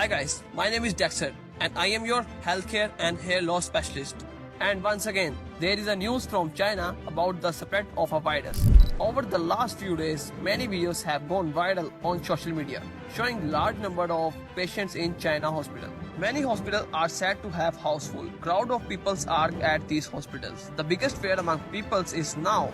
Hi guys, my name is Dexter and I am your healthcare and hair loss specialist. And once again, there is a news from China about the spread of a virus. Over the last few days, many videos have gone viral on social media, showing large number of patients in China hospital. Many hospitals are said to have house full. Crowd of people are at these hospitals. The biggest fear among peoples is now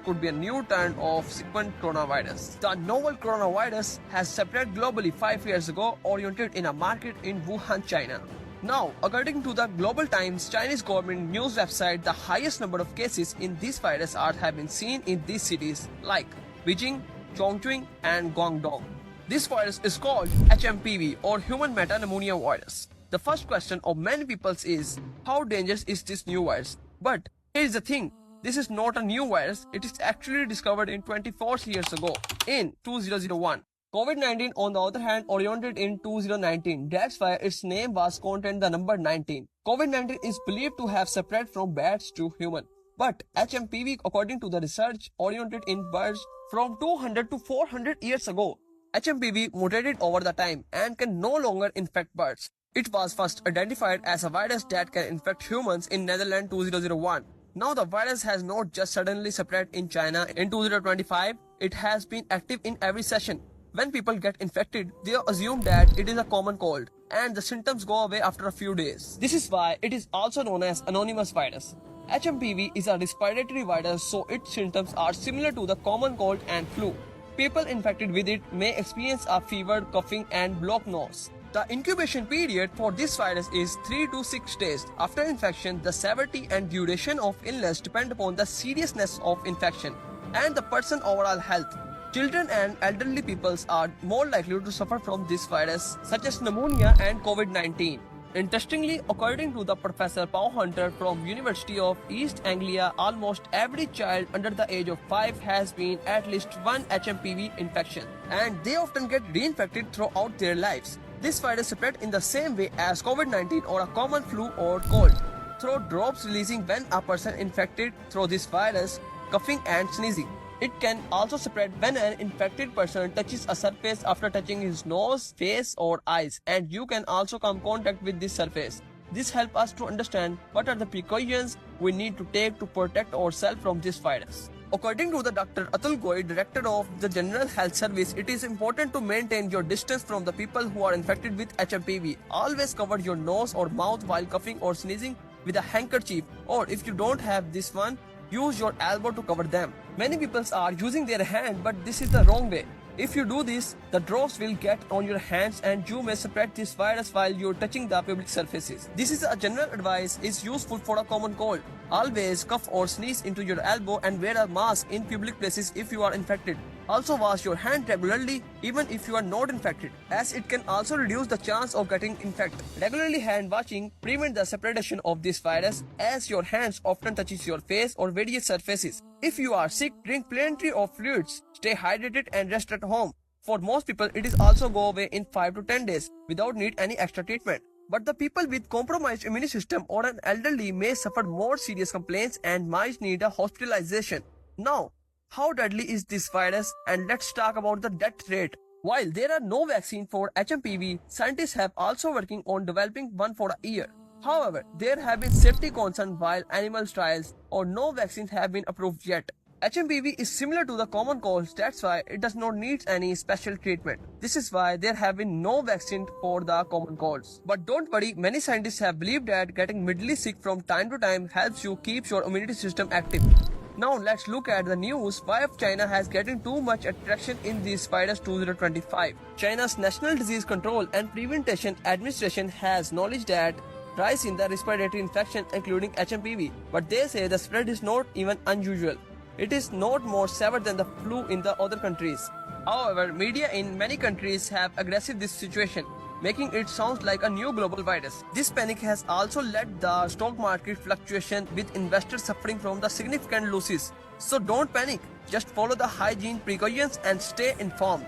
could be a new turn of sequent coronavirus. The novel coronavirus has spread globally 5 years ago, originated in a market in Wuhan, China. Now, according to the Global Times Chinese government news website, the highest number of cases in this virus have been seen in these cities like Beijing, Chongqing, and Guangdong. This virus is called HMPV or human metapneumonia virus. The first question of many people is, how dangerous is this new virus? But here is the thing, this is not a new virus, it is actually discovered in 24 years ago in 2001. COVID-19 on the other hand originated in 2019, that's why its name was contained the number 19. COVID-19 is believed to have spread from bats to human. But HMPV, according to the research, originated in birds from 200 to 400 years ago. HMPV mutated over the time and can no longer infect birds. It was first identified as a virus that can infect humans in Netherlands 2001. Now the virus has not just suddenly spread in China in 2025, it has been active in every session. When people get infected, they assume that it is a common cold and the symptoms go away after a few days. This is why it is also known as anonymous virus. HMPV is a respiratory virus, so its symptoms are similar to the common cold and flu. People infected with it may experience a fever, coughing, and blocked nose. The incubation period for this virus is 3 to 6 days. After infection, the severity and duration of illness depend upon the seriousness of infection and the person's overall health. Children and elderly peoples are more likely to suffer from this virus, such as pneumonia and COVID-19. Interestingly, according to the Professor Paul Hunter from University of East Anglia, almost every child under the age of 5 has been at least one HMPV infection, and they often get reinfected throughout their lives. This virus spread in the same way as COVID-19 or a common flu or cold, through drops releasing when a person infected through this virus, coughing and sneezing. It can also spread when an infected person touches a surface after touching his nose, face or eyes, and you can also come contact with this surface. This helps us to understand what are the precautions we need to take to protect ourselves from this virus. According to the Dr. Atul Goy, Director of the General Health Service, it is important to maintain your distance from the people who are infected with HMPV. Always cover your nose or mouth while coughing or sneezing with a handkerchief, or if you don't have this one, use your elbow to cover them. Many people are using their hand, but this is the wrong way. If you do this, the drops will get on your hands and you may spread this virus while you're touching the public surfaces. This is a general advice, is useful for a common cold. Always cough or sneeze into your elbow and wear a mask in public places if you are infected. Also wash your hand regularly even if you are not infected, as it can also reduce the chance of getting infected. Regularly hand washing prevent the spreadation of this virus, as your hands often touches your face or various surfaces. If you are sick, drink plenty of fluids, stay hydrated and rest at home. For most people, it is also go away in 5 to 10 days without need any extra treatment. But the people with compromised immune system or an elderly may suffer more serious complaints and might need a hospitalization. Now, how deadly is this virus? And let's talk about the death rate. While there are no vaccine for HMPV, scientists have also working on developing one for a year. However, there have been safety concerns while animal trials or no vaccines have been approved yet. HMPV is similar to the common colds, that's why it does not need any special treatment. This is why there have been no vaccine for the common colds. But don't worry, many scientists have believed that getting mildly sick from time to time helps you keep your immunity system active. Now let's look at the news why China has getting too much attraction in this virus 2025. China's National Disease Control and Prevention Administration has knowledge that rise in the respiratory infection including HMPV, but they say the spread is not even unusual. It is not more severe than the flu in the other countries. However, media in many countries have aggressive this situation, making it sound like a new global virus. This panic has also led the stock market fluctuation, with investors suffering from the significant losses. So don't panic, just follow the hygiene precautions and stay informed.